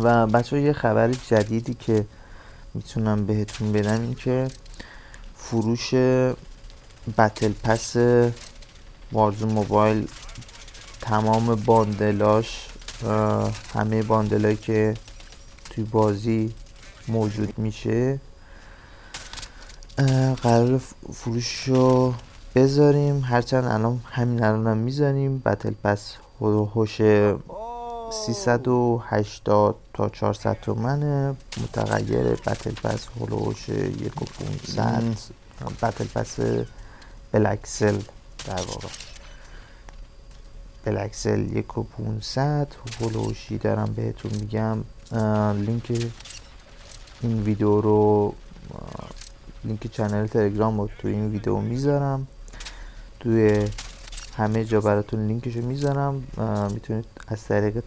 و بچه یه خبر جدیدی که میتونم بهتون بدم این که فروش بتل پس وارزون موبایل تمام باندلاش، همه باندلایی که توی بازی موجود میشه قرار فروش رو بذاریم. هرچند الان همین الانم میذاریم. بتل پس هوش 380 تا 400 تومنه. متغیر بتل پس هوش 1500 بتل پس بلکسل، در واقع بلکسل 1500 هلوشی دارم بهتون میگم. لینک این ویدیو رو، لینک چنل تلگرام رو توی این ویدیو میذارم، توی همه جا براتون لینکشو میذارم. میتونید از طریق